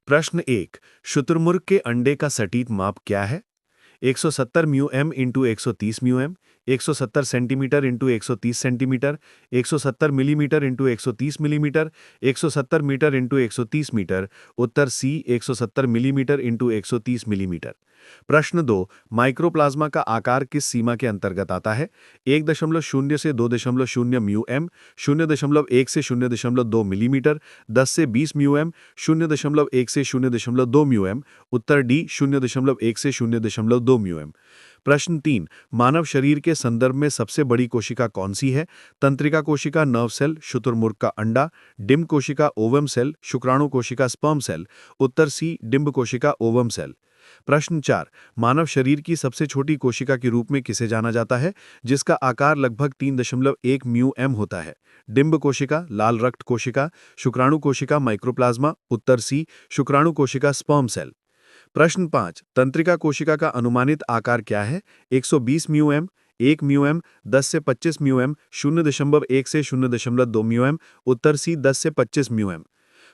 प्रश्न 1। शुतुरमुर्ग के अंडे का सटीक माप क्या है? 170 mu m into 130 mu m, 170 centimetre into 130 centimetre, 170 millimetre into 130 millimetre, 170 metre into 130 metre. उत्तर सी 170 मिलीमीटर इंटू 130 मिलीमीटर। प्रश्न 2। माइक्रोप्लाज्मा का आकार किस सीमा के अंतर्गत आता है? 1.0 से 2.0 म्यू एम, 0.1 से 0.2 मिलीमीटर, 10 से 20 म्यू एम, 0.1 से 0.2 म्यू एम। उत्तर डी 0.1 से 0.2 म्यू एम। प्रश्न 3। मानव शरीर के संदर्भ में सबसे बड़ी कोशिका कौन सी है? तंत्रिका कोशिका, नर्व सेल, शुतुरमुर्ग का अंडा, डिम्ब कोशिका, ओवम सेल, शुक्राणु कोशिका, स्पर्म सेल। उत्तर सी डिम्ब कोशिका, ओवम सेल। प्रश्न 4। मानव शरीर की सबसे छोटी कोशिका के रूप में किसे जाना जाता है, जिसका आकार लगभग 3.1 म्यू एम होता है? डिम्ब कोशिका, लाल रक्त कोशिका, शुक्राणु कोशिका, माइक्रोप्लाज्मा। उत्तर सी शुक्राणु कोशिका, स्पर्म सेल। प्रश्न 5। तंत्रिका कोशिका का अनुमानित आकार क्या है? 120 म्यू एम, 1 म्यू एम, 10 से 25 म्यू एम, 0.1 से 0.2 म्यू एम। उत्तर सी 10 से 25 म्यू एम।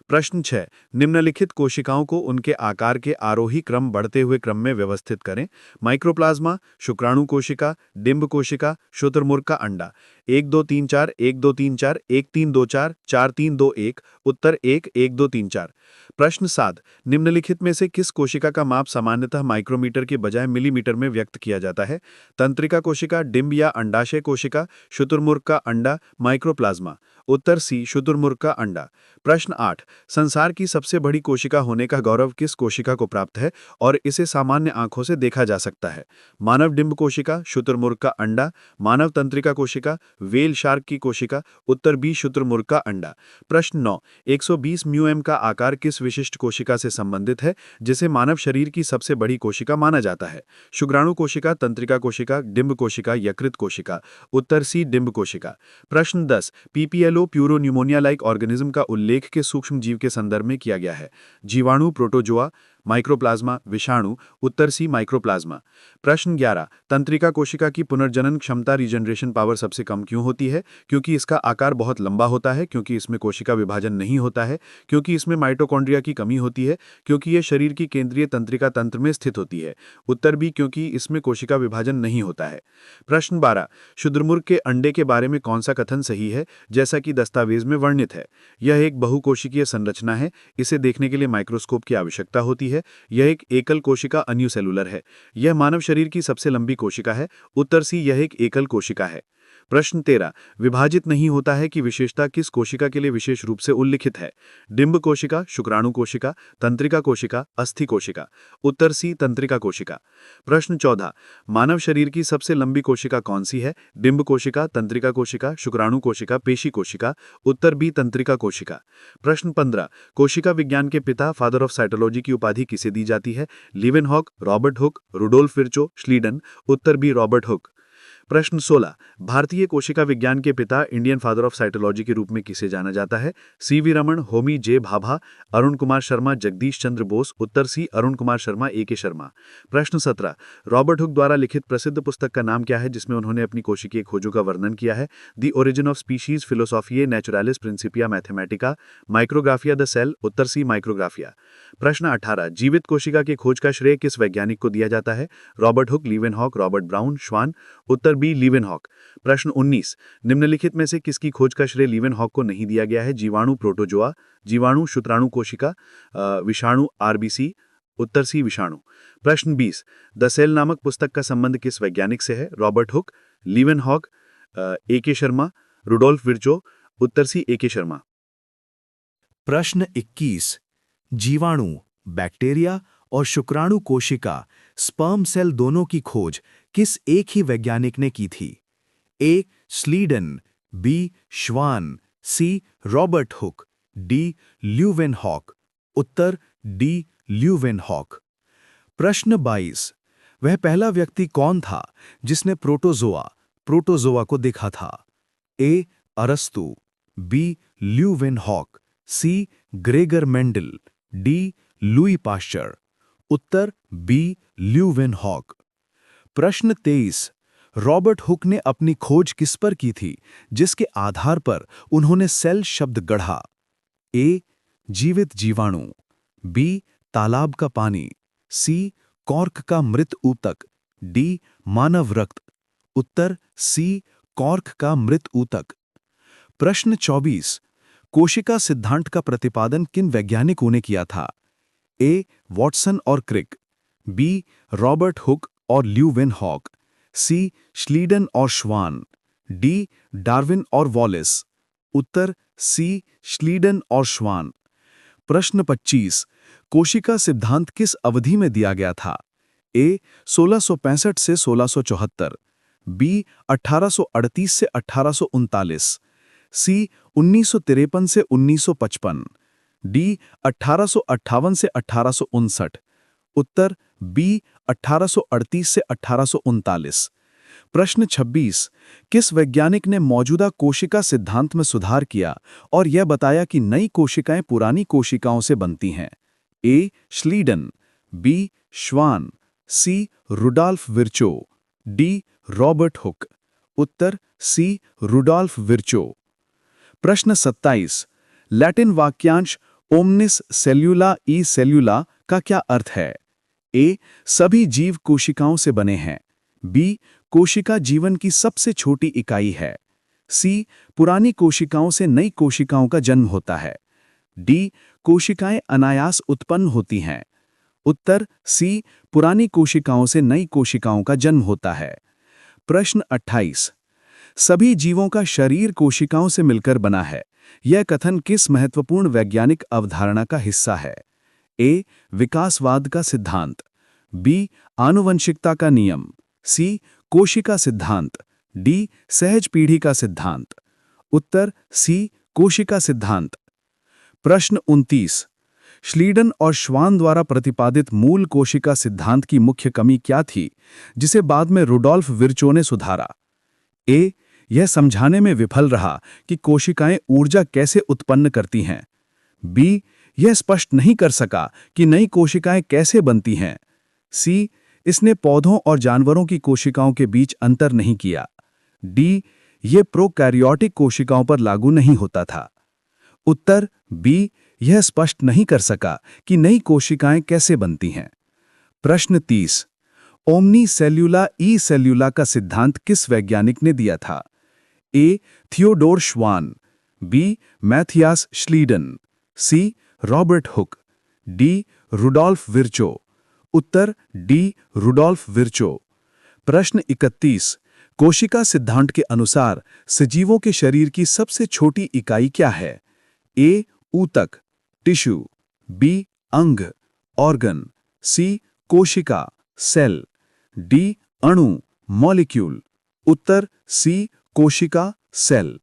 प्रश्न 6। निम्नलिखित कोशिकाओं को उनके आकार के आरोही क्रम बढ़ते हुए क्रम में व्यवस्थित करें। माइक्रोप्लाज्मा, शुक्राणु कोशिका, डिम्ब कोशिका, शुतुरमुर्ग का अंडा। 1 2 3 4, 1 2 3 4, 1 3 2 4, 4 3 2 1। उत्तर 1 1 2 3 4। प्रश्न 7। निम्नलिखित में से किस कोशिका का माप सामान्यतः माइक्रोमीटर के बजाय मिलीमीटर में व्यक्त किया जाता है? तंत्रिका कोशिका, डिम्ब या अंडाशय कोशिका, शुतुरमुर्ग का अंडा, माइक्रोप्लाज्मा। उत्तर सी शुतुरमुर्ग का अंडा। प्रश्न 8। संसार की सबसे बड़ी कोशिका होने का गौरव किस कोशिका को प्राप्त है और इसे सामान्य आंखों से देखा जा सकता है? मानव डिम्ब कोशिका, शुतुरमुर्ग का अंडा, मानव तंत्रिका कोशिका, व्हेल शार्क की कोशिका। उत्तर बी शुतुरमुर्ग का अंडा। प्रश्न 9। 120 म्यू एम का आकार किस विशिष्ट कोशिका से संबंधित है, जिसे मानव शरीर की सबसे बड़ी कोशिका माना जाता है? शुक्राणु कोशिका, तंत्रिका कोशिका, डिम्ब कोशिका, यकृत कोशिका। उत्तर सी डिम्ब कोशिका। प्रश्न 10। पीपीएलओ प्यूरोन्यूमोनिया लाइक ऑर्गेनिज्म का उल्लेख किस सूक्ष्म जीव के संदर्भ में किया गया है? जीवाणु, प्रोटोजोआ, माइक्रोप्लाज्मा, विषाणु। उत्तर सी माइक्रोप्लाज्मा। प्रश्न 11। तंत्रिका कोशिका की पुनर्जनन क्षमता रीजनरेशन पावर सबसे कम क्यों होती है? क्योंकि इसका आकार बहुत लंबा होता है, क्योंकि इसमें कोशिका विभाजन नहीं होता है, क्योंकि इसमें माइटोकॉन्ड्रिया की कमी होती है, क्योंकि यह शरीर की केंद्रीय तंत्रिका तंत्र में स्थित होती है। उत्तर बी क्योंकि इसमें कोशिका विभाजन नहीं होता है। प्रश्न 12। शुतुरमुर्ग के अंडे के बारे में कौन सा कथन सही है, जैसा कि दस्तावेज में वर्णित है? यह एक बहुकोशिकीय संरचना है, इसे देखने के लिए माइक्रोस्कोप की आवश्यकता होती है। यह एक एकल कोशिका अन्यूसेलुलर है। यह मानव शरीर की सबसे लंबी कोशिका है। उत्तर सी यह एक एकल कोशिका है। प्रश्न 13। विभाजित नहीं होता है कि विशेषता किस कोशिका के लिए विशेष रूप से उल्लिखित है? डिम्ब कोशिका, शुक्राणु कोशिका, तंत्रिका कोशिका, अस्थि कोशिका। उत्तर सी तंत्रिका कोशिका। प्रश्न 14। मानव शरीर की सबसे लंबी कोशिका कौन सी है? डिम्ब कोशिका, तंत्रिका कोशिका, शुक्राणु कोशिका, पेशी कोशिका। उत्तर बी तंत्रिका कोशिका। प्रश्न 15। कोशिका विज्ञान के पिता, फादर ऑफ साइटोलॉजी की उपाधि किसे दी जाती है? Leeuwenhoek, Robert Hooke, Rudolf Virchow, Schleiden. उत्तर बी रॉबर्ट हुक। प्रश्न 16। भारतीय कोशिका विज्ञान के पिता, इंडियन फादर ऑफ साइटोलॉजी के रूप में किसे जाना जाता है? सीवी रमन, होमी जे भाभा, अरुण कुमार शर्मा, जगदीश चंद्र बोस। उत्तर सी अरुण कुमार शर्मा, ए के शर्मा। प्रश्न 17। रॉबर्ट हुक द्वारा लिखित प्रसिद्ध पुस्तक का नाम क्या है, जिसमें उन्होंने अपनी कोशिकीय खोजों का वर्णन किया है? The Origin of Species, Philosophiae Naturalis Principia Mathematica, Micrographia the Cell. उत्तर सी माइक्रोग्राफिया। प्रश्न 18। जीवित कोशिका की खोज का श्रेय किस वैज्ञानिक को दिया जाता है? Robert Hooke, Leeuwenhoek, Robert brown, श्वान। उत्तर बी लीवेनहॉक। प्रश्न 19। निम्नलिखित में से किसकी खोज का श्रेय लीवेनहॉक को नहीं दिया गया है? जीवाणु, प्रोटोजोआ, जीवाणु, शुक्राणु कोशिका, विषाणु, आरबीसी। उत्तर सी विषाणु। प्रश्न 20। द सेल नामक पुस्तक का संबंध किस वैज्ञानिक से है? रॉबर्ट हुक, लीवेनहॉक, ए के शर्मा, रुडोल्फ विर्चो। उत्तर सी ए के शर्मा। प्रश्न 21। जीवाणु, बैक्टीरिया और शुक्राणु कोशिका, स्पर्म सेल दोनों की खोज किस एक ही वैज्ञानिक ने की थी? ए Schleiden, B Schwann, C Robert Hooke, D Leeuwenhoek. उत्तर डी ल्यूवेनहॉक। प्रश्न 22। वह पहला व्यक्ति कौन था जिसने प्रोटोजोआ को देखा था? ए अरस्तु, B Leeuwenhoek, C Gregor Mendel, D Louis Pasteur. उत्तर बी ल्यूवेनहॉक। प्रश्न 23। रॉबर्ट हुक ने अपनी खोज किस पर की थी, जिसके आधार पर उन्होंने सेल शब्द गढ़ा? ए जीवित जीवाणु, बी तालाब का पानी, सी कॉर्क का मृत ऊतक, डी मानव रक्त। उत्तर सी कॉर्क का मृत ऊतक। प्रश्न 24। कोशिका सिद्धांत का प्रतिपादन किन वैज्ञानिकों ने किया था? ए वॉटसन और क्रिक, बी रॉबर्ट हुक और ल्यूवेनहॉक, सी श्लीडन और श्वान, डी डार्विन और वॉलिस। उत्तर सी श्लीडन और श्वान। प्रश्न 25। कोशिका सिद्धांत किस अवधि में दिया गया था? ए 1665 से 1674, बी 1838 से 1839, सी 1953 से 1955, डी 1858 से 1859। उत्तर बी 1838 से 1839। प्रश्न 26। किस वैज्ञानिक ने मौजूदा कोशिका सिद्धांत में सुधार किया और यह बताया कि नई कोशिकाएं पुरानी कोशिकाओं से बनती हैं? ए श्लीडन, बी श्वान, सी Rudolph Virchow, D Robert Hooke. उत्तर सी रुडॉल्फ विर्चो। प्रश्न 27। लैटिन वाक्यांश ओमनिस सेल्यूला ई सेल्यूला का क्या अर्थ है? ए सभी जीव कोशिकाओं से बने हैं, बी कोशिका जीवन की सबसे छोटी इकाई है, सी पुरानी कोशिकाओं से नई कोशिकाओं का जन्म होता है, डी कोशिकाएं अनायास उत्पन्न होती हैं। उत्तर सी पुरानी कोशिकाओं से नई कोशिकाओं का जन्म होता है। प्रश्न 28। सभी जीवों का शरीर कोशिकाओं से मिलकर बना है, यह कथन किस महत्वपूर्ण वैज्ञानिक अवधारणा का हिस्सा है? ए विकासवाद का सिद्धांत, बी आनुवंशिकता का नियम, सी कोशिका सिद्धांत, डी सहज पीढ़ी का सिद्धांत। उत्तर सी कोशिका सिद्धांत। प्रश्न 29। श्लीडन और श्वान द्वारा प्रतिपादित मूल कोशिका सिद्धांत की मुख्य कमी क्या थी, जिसे बाद में रुडॉल्फ विर्चो ने सुधारा? ए यह समझाने में विफल रहा कि कोशिकाएं ऊर्जा कैसे उत्पन्न करती हैं, बी यह स्पष्ट नहीं कर सका कि नई कोशिकाएं कैसे बनती हैं, सी इसने पौधों और जानवरों की कोशिकाओं के बीच अंतर नहीं किया, डी ये प्रोकैरियोटिक कोशिकाओं पर लागू नहीं होता था। उत्तर बी यह स्पष्ट नहीं कर सका कि नई कोशिकाएं कैसे बनती हैं। प्रश्न 30। ओमनी सेल्यूला ई सेल्यूला का सिद्धांत किस वैज्ञानिक ने दिया था? A Theodor Schwann, B Matthias Schleiden, C Robert Hooke, D Rudolf Virchow. उत्तर डी रुडॉल्फ विर्चो। प्रश्न 31। कोशिका सिद्धांत के अनुसार सजीवों के शरीर की सबसे छोटी इकाई क्या है? ए ऊतक टिश्यू, बी अंग ऑर्गन, सी कोशिका सेल, डी अणु मॉलिक्यूल। उत्तर सी कोशिका सेल।